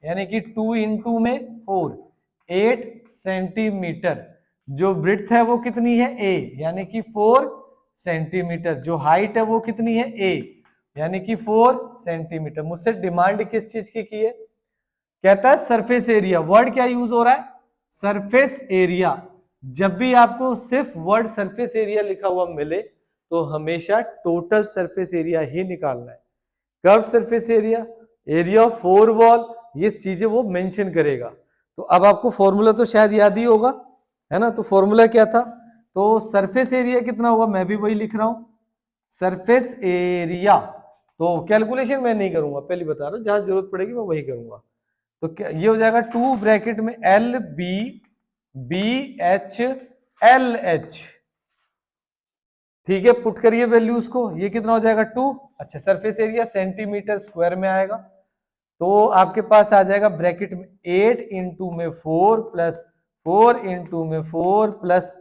[SPEAKER 1] यानी कि 2 इंटू में 4, 8 सेंटीमीटर। जो ब्रिड्थ है वो कितनी है ए, यानी कि 4 सेंटीमीटर। जो हाइट है वो कितनी है ए, यानी कि 4 सेंटीमीटर। मुझसे डिमांड किस चीज की है, कहता है सरफेस एरिया। वर्ड क्या यूज हो रहा है, सरफेस एरिया। जब भी आपको सिर्फ वर्ड सरफेस एरिया लिखा हुआ मिले तो हमेशा टोटल सरफेस एरिया ही निकालना है। Curve surface area, area of 4 wall, ये चीजें वो मेंशन करेगा। तो अब आपको फॉर्मूला तो शायद याद ही होगा, है ना। तो फॉर्मूला क्या था, तो सरफेस एरिया कितना होगा, मैं भी वही लिख रहा हूं, सरफेस एरिया। तो कैलकुलेशन मैं नहीं करूंगा, पहले बता रहा हूं, जहां जरूरत पड़ेगी मैं वही करूंगा। तो क्या ये हो जाएगा 2 ब्रैकेट में L B B H L H, ठीक है। पुट करिए वैल्यूज को, ये कितना हो जाएगा 2। अच्छा, सरफेस एरिया सेंटीमीटर स्क्वायर में आएगा, तो आपके पास आ जाएगा ब्रैकेट में 8 इंटू में 4 प्लस 4 इंटू में 4 प्लस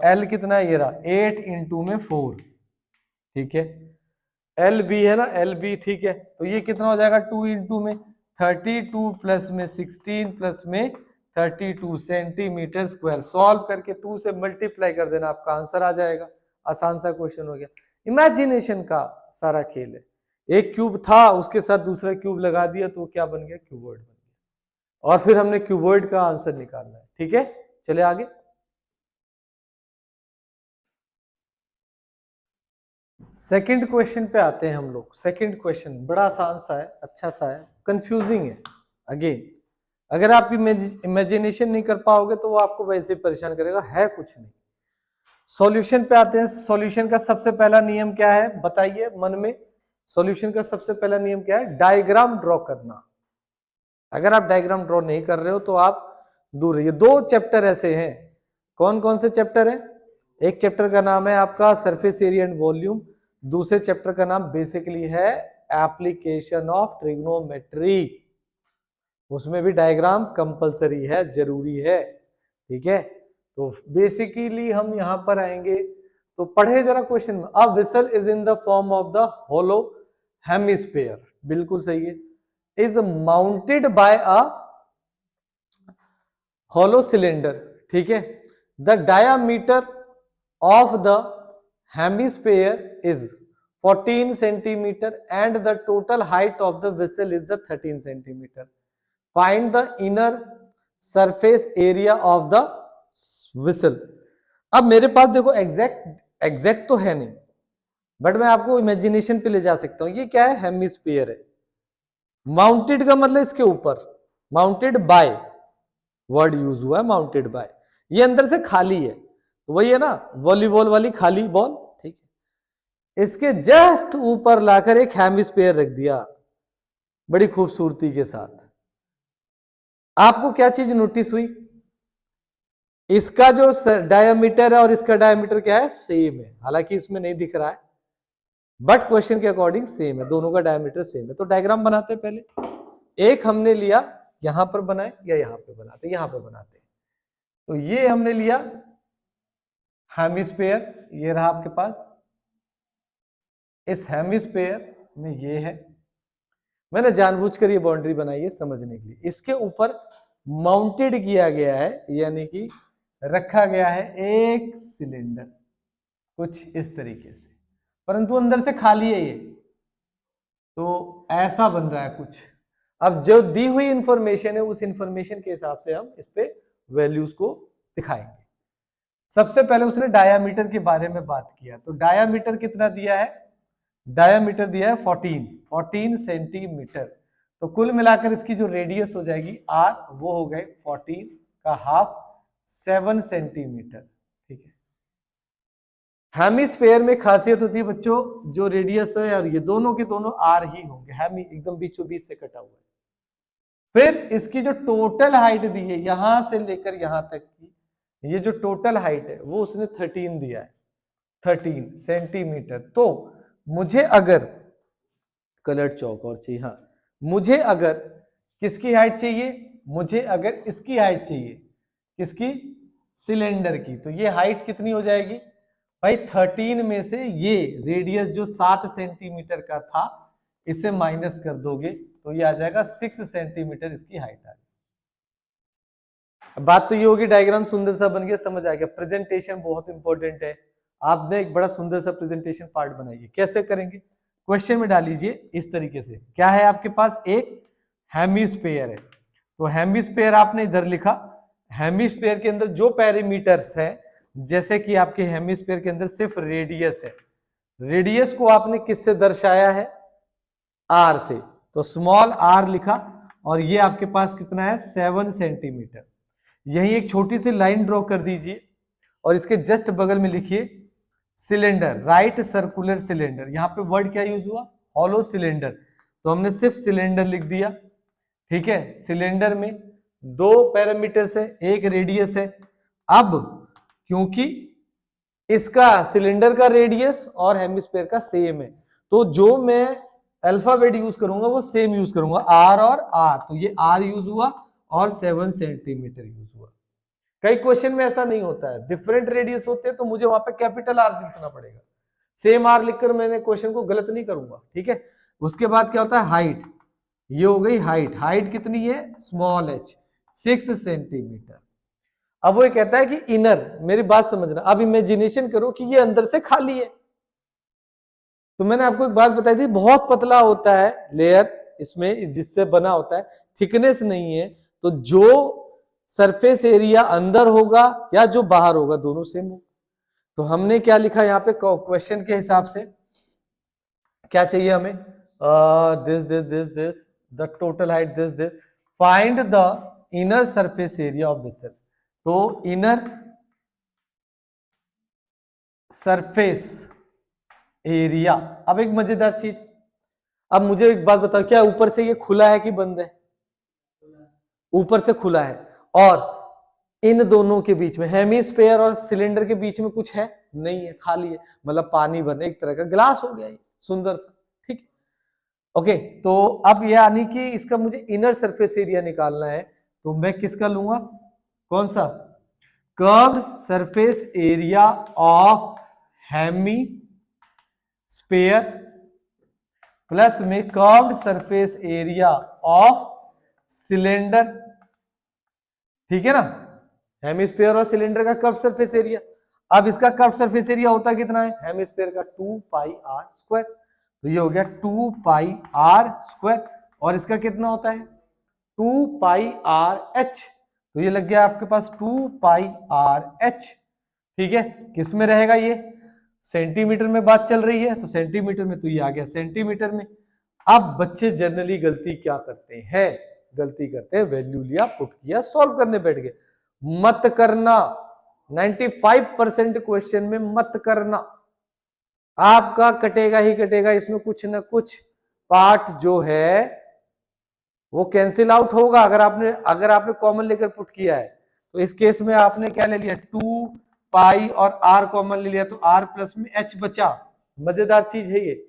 [SPEAKER 1] एल कितना, ये रहा 8 इंटू में 4, ठीक है। एल बी है ना, एल बी, ठीक है। तो ये कितना हो जाएगा 2 इंटू में 32 प्लस में 16 प्लस में 32 सेंटीमीटर स्क्वायर। सॉल्व करके 2 से मल्टीप्लाई कर देना, आपका आंसर आ जाएगा। आसान सा क्वेश्चन हो गया, इमेजिनेशन का सारा खेल है। एक क्यूब था, उसके साथ दूसरा क्यूब लगा दिया तो क्या बन गया, क्यूबॉइड बन गया, और फिर हमने क्यूबॉइड का आंसर निकालना है, ठीक है। चले आगे, सेकंड क्वेश्चन पे आते हैं हम लोग। सेकंड क्वेश्चन बड़ा आसान सा है, अच्छा सा है, कंफ्यूजिंग है। अगेन अगर आप इमेजिनेशन नहीं कर पाओगे तो वो आपको वैसे ही परेशान करेगा, है कुछ नहीं। सॉल्यूशन पे आते हैं। सॉल्यूशन का सबसे पहला नियम क्या है, बताइए मन में। सॉल्यूशन का सबसे पहला नियम क्या है, डायग्राम ड्रॉ करना। अगर आप डायग्राम ड्रॉ नहीं कर रहे हो तो आप दूर रहिए। 2 चैप्टर ऐसे हैं, कौन कौन से चैप्टर है, एक चैप्टर का नाम है आपका सरफेस एरिया एंड वॉल्यूम, दूसरे चैप्टर का नाम बेसिकली है एप्लीकेशन ऑफ ट्रिग्नोमेट्री। उसमें भी डायग्राम कंपलसरी है, जरूरी है, ठीक है। तो बेसिकली हम यहां पर आएंगे, तो पढ़े जरा question. A whistle is in the form of the hollow hemisphere, बिल्कुल सही है। Is mounted by a hollow cylinder, ठीक है। The diameter of the hemisphere is 14 centimetre and the total height of the whistle is the 13 centimetre. Find the inner surface area of the whistle. अब मेरे पास देखो exact तो है नहीं, but मैं आपको इमेजिनेशन पे ले जा सकता हूं। ये क्या है, हेमिस्फीयर है। माउंटेड का मतलब इसके ऊपर, माउंटेड बाय वर्ड यूज हुआ है, माउंटेड बाय। ये अंदर से खाली है, तो वही है ना वॉलीबॉल वाली खाली बॉल, ठीक है। इसके जस्ट ऊपर लाकर एक हेमिस्फीयर रख दिया बड़ी खूबसूरती के साथ। आपको क्या चीज नोटिस हुई, इसका जो डायमीटर है और इसका डायमीटर क्या है, सेम है। हालांकि इसमें नहीं दिख रहा है, बट क्वेश्चन के अकॉर्डिंग सेम है, दोनों का डायमीटर सेम है। तो डायग्राम बनाते हैं पहले। एक हमने लिया यहां पर बनाए या यहां पे बनाते, यहां पे बनाते। तो ये हमने लिया हेमिस्फीयर, ये रहा आपके पास। इस हेमिस्फीयर में ये है, मैंने जानबूझकर ये बाउंड्री बनाई है समझने के लिए। इसके ऊपर माउंटेड किया गया है, यानी कि रखा गया है एक सिलेंडर कुछ इस तरीके से, परंतु अंदर से खाली है ये, तो ऐसा बन रहा है कुछ। अब जो दी हुई इंफॉर्मेशन है उस इंफॉर्मेशन के हिसाब से हम इस पे वैल्यूज को दिखाएंगे। सबसे पहले उसने डायामीटर के बारे में बात किया, तो डायामीटर कितना दिया है, डायामीटर दिया है 14 सेंटीमीटर। तो कुल मिलाकर इसकी जो रेडियस हो जाएगी आर, वो हो गए 14 का हाफ 7 सेंटीमीटर। ठीक है, हेमिस्फेयर में खासियत होती है बच्चों, जो रेडियस है और ये दोनों के दोनों आर ही होंगे, हेमी एकदम बीचों बीच से कटा हुआ है। फिर इसकी जो टोटल हाइट दी है यहां से लेकर यहां तक की, ये जो टोटल हाइट है वो उसने 13 दिया है, 13 सेंटीमीटर। तो मुझे अगर कलर चौक और चाहिए, हाँ मुझे अगर किसकी हाइट चाहिए, मुझे अगर इसकी हाइट चाहिए, किसकी, सिलेंडर की, तो ये हाइट कितनी हो जाएगी भाई, 13 में से ये रेडियस जो 7 सेंटीमीटर का था इसे माइनस कर दोगे तो ये आ जाएगा 6 सेंटीमीटर इसकी हाइट आ गई। बात तो ये होगी, डायग्राम सुंदर सा बन गया, समझ आ गया। प्रेजेंटेशन बहुत इंपॉर्टेंट है, आपने एक बड़ा सुंदर सा प्रेजेंटेशन पार्ट बनाइए। कैसे करेंगे, क्वेश्चन में डालीजिए इस तरीके से, क्या है आपके पास, एक हेमिस्फीयर है, तो हेमिस्फीयर आपने इधर लिखा, हेमिस्फीयर के अंदर जो पैरामीटर्स है, जैसे कि आपके हेमिस्फीयर के अंदर सिर्फ रेडियस है, रेडियस को आपने किससे दर्शाया है, आर से, तो स्मॉल आर लिखा, और ये आपके पास कितना है 7 सेंटीमीटर। यही एक छोटी सी लाइन ड्रॉ कर दीजिए और इसके जस्ट बगल में लिखिए सिलेंडर, राइट सर्कुलर सिलेंडर। यहां पे वर्ड क्या यूज हुआ, हॉलो सिलेंडर, तो हमने सिर्फ सिलेंडर लिख दिया। ठीक है, सिलेंडर में दो पैरामीटर्स है, एक रेडियस है। अब क्योंकि इसका सिलेंडर का रेडियस और हेमिस्फीयर का सेम है, तो जो मैं अल्फाबेट यूज करूंगा वो सेम यूज करूंगा, आर और आर, तो ये आर यूज हुआ और 7 सेंटीमीटर यूज हुआ। कई क्वेश्चन में ऐसा नहीं होता है, डिफरेंट रेडियस होते हैं तो मुझे वहां पे कैपिटल आर लिखना पड़ेगा, सेम आर लिखकर मैंने क्वेश्चन को गलत नहीं करूंगा। ठीक है, उसके बाद क्या होता है, हाइट, ये हो गई हाइट, हाइट कितनी है, स्मॉल एच 6 सेंटीमीटर। अब वो कहता है कि इनर, मेरी बात समझना, अब इमेजिनेशन करो कि ये अंदर से खाली है, तो मैंने आपको एक बात बताई थी, बहुत पतला होता है लेयर इसमें जिससे बना होता है, थिकनेस नहीं है, तो जो सरफेस एरिया अंदर होगा या जो बाहर होगा दोनों सेम होगा। तो हमने क्या लिखा यहाँ पे क्वेश्चन के हिसाब से, क्या चाहिए हमें, this the total height this find the inner surface area of vessel. तो इनर सरफेस एरिया, अब एक मजेदार चीज, अब मुझे एक बात बताओ, क्या ऊपर से ये खुला है कि बंद है, ऊपर से खुला है, और इन दोनों के बीच में, हेमिस्फीयर और सिलेंडर के बीच में कुछ है नहीं है, खाली है, मतलब पानी भरने, एक तरह का ग्लास हो गया ये सुंदर सा। ठीक, ओके, तो अब ये यानी कि इसका मुझे इनर सरफेस एरिया निकालना है, तो मैं किसका लूंगा, कौन सा, curved surface area of hemisphere plus में curved surface area of cylinder. ठीक है ना, हेमिस्फीयर और सिलेंडर का कर्व्ड सरफेस एरिया। अब इसका कर्व्ड सरफेस एरिया होता कितना है, हेमिस्फीयर का 2 पाई आर स्क्वायर, तो ये हो गया 2 पाई आर स्क्वायर, और इसका कितना होता है 2 पाई आर एच, तो ये लग गया आपके पास 2 पाई आर एच। ठीक है, किस में रहेगा ये, सेंटीमीटर में बात चल रही है, तो सेंटीमीटर में, तो ये आ गया सेंटीमीटर में। अब बच्चे जनरली गलती क्या करते हैं, गलती करते हैं वैल्यू लिया, पुट किया, सॉल्व करने बैठ गए। मत करना, 95% क्वेश्चन में मत करना, आपका कटेगा ही कटेगा, इसमें कुछ ना कुछ पार्ट जो है वो कैंसिल आउट होगा। अगर आपने कॉमन लेकर पुट किया है, तो इस केस में आपने क्या ले लिया, 2 पाई और आर कॉमन ले लिया, तो आर प्लस में एच बचा। मजेदार चीज है ये।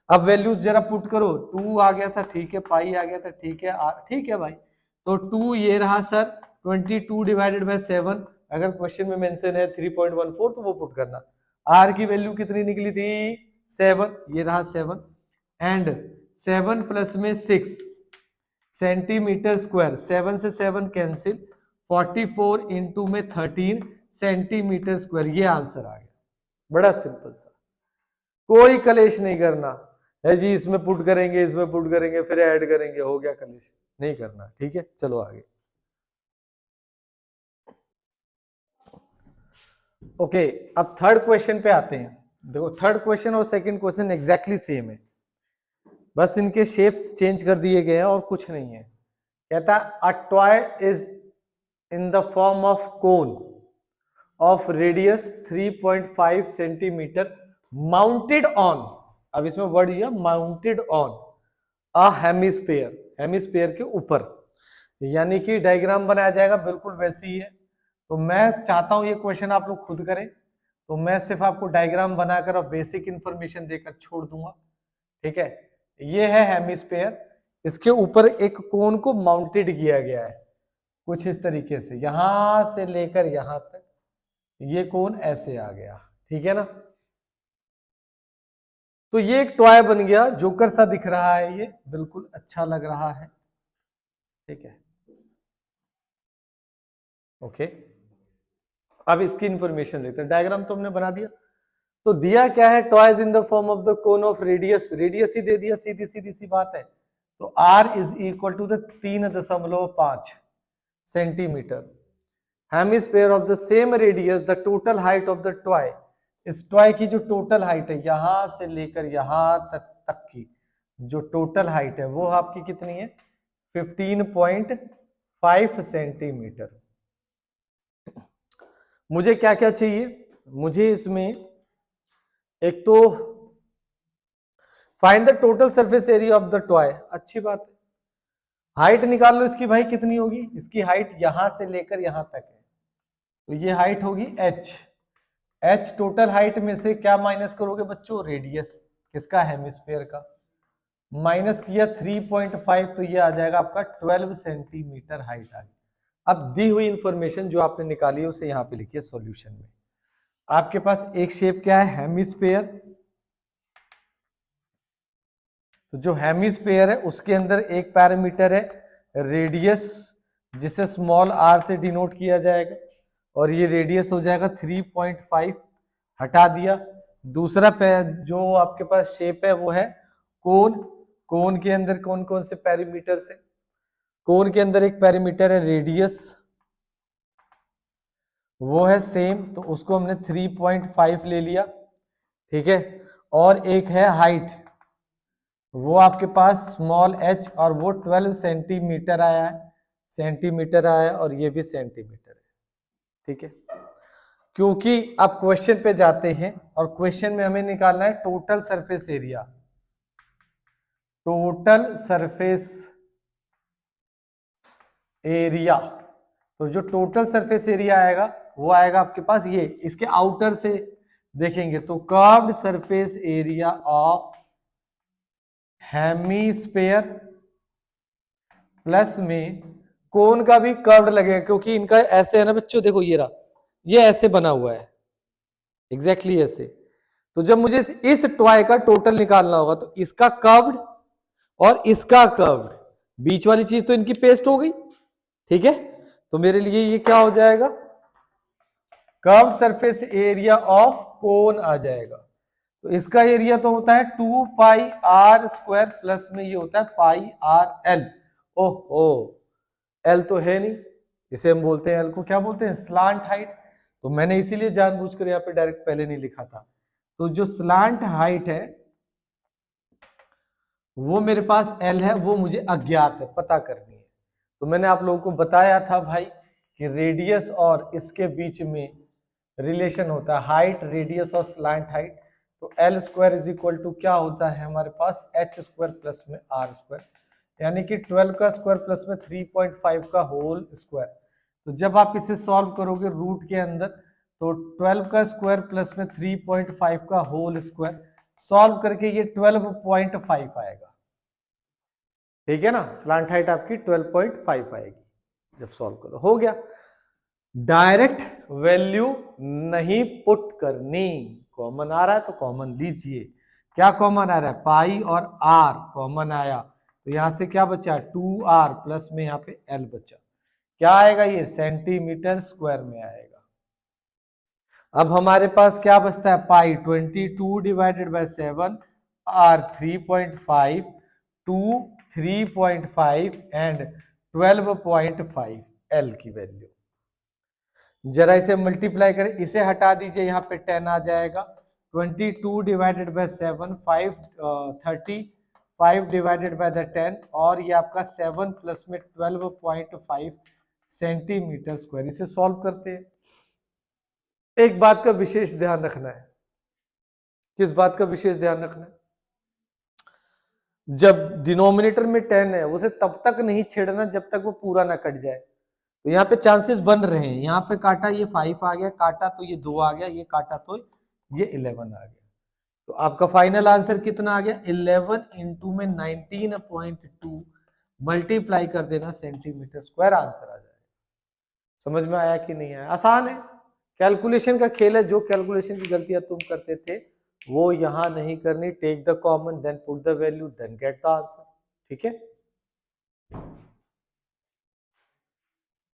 [SPEAKER 1] अब वैल्यूज जरा पुट करो, 2 आ गया था, ठीक है, पाई आ गया था, ठीक है, आर, ठीक है भाई, तो 2 ये रहा सर 22 डिवाइडेड बाय 7, अगर क्वेश्चन में मेंशन है 3.14 तो वो पुट करना। आर की वैल्यू कितनी निकली थी 7, ये रहा 7, एंड 7 प्लस में 6 सेंटीमीटर स्क्वायर, 7 से 7 कैंसिल, 44 इंटू में 13 सेंटीमीटर स्क्वायर, ये आंसर आ गया। बड़ा सिंपल सा, कोई कलेश नहीं करना, है जी, इसमें पुट करेंगे, इसमें पुट करेंगे, फिर ऐड करेंगे, हो गया कलेश, नहीं करना। ठीक है, चलो आगे। ओके, अब थर्ड क्वेश्चन पे आते हैं। देखो थर्ड क्वेश्चन और सेकंड क्वेश्चन एग्जैक्टली सेम है, बस इनके शेप्स चेंज कर दिए गए हैं और कुछ नहीं है। कहता a toy is in the form of cone of radius 3.5 centimetre mounted on, अब इसमें वर्ड ये mounted on a hemisphere, hemisphere के ऊपर, यानी कि डायग्राम बनाया जाएगा बिल्कुल वैसी ही है। तो मैं चाहता हूं ये क्वेश्चन आप लोग खुद करें, तो मैं सिर्फ आपको डायग्राम बनाकर और बेसिक इंफॉर्मेशन देकर छोड़ दूंगा। ठीक है, ये है हेमिस्फीयर, इसके ऊपर एक कोन को माउंटेड किया गया है कुछ इस तरीके से, यहां से लेकर यहां तक ये कोन ऐसे आ गया। ठीक है ना, तो ये एक टॉय बन गया, जोकर सा दिख रहा है, ये बिल्कुल अच्छा लग रहा है। ठीक है, ओके, अब इसकी इंफॉर्मेशन देखते हैं। डायग्राम तो हमने बना दिया, तो दिया क्या है, toys in the form of the cone of radius, radius ही दे दिया, सीधी सीधी सी बात है। तो r is equal to the 3.5 centimetre, hemisphere of the same radius, the total height of the toy, इस टॉय की जो टोटल हाइट है यहां से लेकर यहां तक की जो टोटल हाइट है वो आपकी कितनी है, 15.5 सेंटीमीटर। मुझे क्या क्या चाहिए, मुझे इसमें एक तो find the total surface area of the toy, अच्छी बात है। हाइट निकाल लो इसकी भाई, कितनी होगी, इसकी हाइट यहां से लेकर यहां तक है, तो ये हाइट होगी h। h टोटल हाइट में से क्या माइनस करोगे बच्चों, रेडियस किसका, हेमिस्फीयर का, माइनस किया 3.5, तो ये आ जाएगा आपका 12 सेंटीमीटर हाइट आ गई। अब दी हुई इंफॉर्मेशन जो आपने निकाली है उसे यहाँ पे लिखिए सॉल्यूशन में। आपके पास एक शेप क्या है, हेमिस्फीयर, तो जो हेमिस्फीयर है उसके अंदर एक पैरामीटर है रेडियस, जिसे स्मॉल r से डिनोट किया जाएगा, और ये रेडियस हो जाएगा 3.5, हटा दिया। दूसरा जो आपके पास शेप है वो है कोन, कोन के अंदर कौन कौन से पैरामीटर है, कोन के अंदर एक पैरामीटर है रेडियस, वो है सेम, तो उसको हमने 3.5 ले लिया। ठीक है, और एक है हाइट, वो आपके पास स्मॉल h, और वो 12 सेंटीमीटर आया है, सेंटीमीटर आया है, और ये भी सेंटीमीटर है। ठीक है, क्योंकि अब क्वेश्चन पे जाते हैं और क्वेश्चन में हमें निकालना है total surface area, total surface area, तो जो टोटल सरफेस एरिया आएगा वो आएगा आपके पास ये, इसके आउटर से देखेंगे तो curved surface area of hemisphere plus में कोन का भी कर्व्ड लगेगा, क्योंकि इनका ऐसे है ना बच्चों, देखो ये रहा, ये ऐसे बना हुआ है एग्जैक्टली ऐसे। तो जब मुझे इस टॉय का टोटल निकालना होगा तो इसका कर्व्ड और इसका कर्व्ड, बीच वाली चीज तो इनकी पेस्ट हो गई। ठीक है, तो मेरे लिए ये क्या हो जाएगा, curved surface area of cone आ जाएगा। तो इसका एरिया तो होता है 2 पाई आर स्क्वायर, प्लस में ये होता है पाई आर एल। ओहो, एल तो है नहीं, इसे हम बोलते हैं, एल को क्या बोलते हैं, स्लांट हाइट। तो मैंने इसीलिए जानबूझकर यहाँ पे डायरेक्ट पहले नहीं लिखा था। तो जो स्लांट हाइट है वो मेरे पास एल है, वो मुझे अज्ञात है, पता करनी है। तो मैंने आप लोगों को बताया था भाई कि रेडियस और इसके बीच में रिलेशन होता है, हाइट, रेडियस और स्लांट हाइट। तो L square is equal to क्या होता है हमारे पास, एच स्क्वायर प्लस में आर स्क्वायर, यानी कि 12 का स्क्वायर प्लस में 3.5 का होल स्क्वायर। तो जब आप इसे सॉल्व करोगे रूट के अंदर, तो 12 का स्क्वायर प्लस में 3.5 का होल स्क्वायर, सॉल्व करके ये 12.5 आएगा। ठीक है ना, स्लांट हाइट आपकी 12.5 आएगी जब सॉल्व करो, हो गया। डायरेक्ट वैल्यू नहीं पुट करनी, कॉमन आ रहा है तो कॉमन लीजिए। क्या कॉमन आ रहा है, पाई और आर कॉमन आया, तो यहां से क्या बचा, 2r प्लस में यहाँ पे l बचा, क्या आएगा, ये सेंटीमीटर स्क्वायर में आएगा। अब हमारे पास क्या बचता है, pi 22 divided by 7 are 3.5 to 3.5 and 12.5 L की वैल्यू। जरा इसे मल्टीप्लाई करें, इसे हटा दीजिए, यहाँ पे 10 आ जाएगा। 22 divided by 7 5 30 5 divided by the 10 और ये आपका 7 प्लस में 12.5 सेंटीमीटर स्क्वायर। इसे सॉल्व करते हैं। एक बात का विशेष ध्यान रखना है। किस बात का विशेष ध्यान रखना है? जब डिनोमिनेटर में 10 है उसे तब तक नहीं छेड़ना जब तक वो पूरा ना कट जाए। तो यहाँ पे चांसेस बन रहे हैं, यहाँ पे काटा ये 5 आ गया, काटा तो ये 2 आ गया, ये काटा तो ये 11 आ गया। तो आपका फाइनल आंसर कितना आ गया? 11 इंटू में 19.2 मल्टीप्लाई कर देना सेंटीमीटर स्क्वायर, आंसर आ जाएगा। समझ में आया कि नहीं आया? आसान है, कैलकुलेशन का खेल है। जो कैलकुलेशन की गलतियां तुम करते थे वो यहां नहीं करनी। Take the common, then put the value, then get the answer. ठीक है।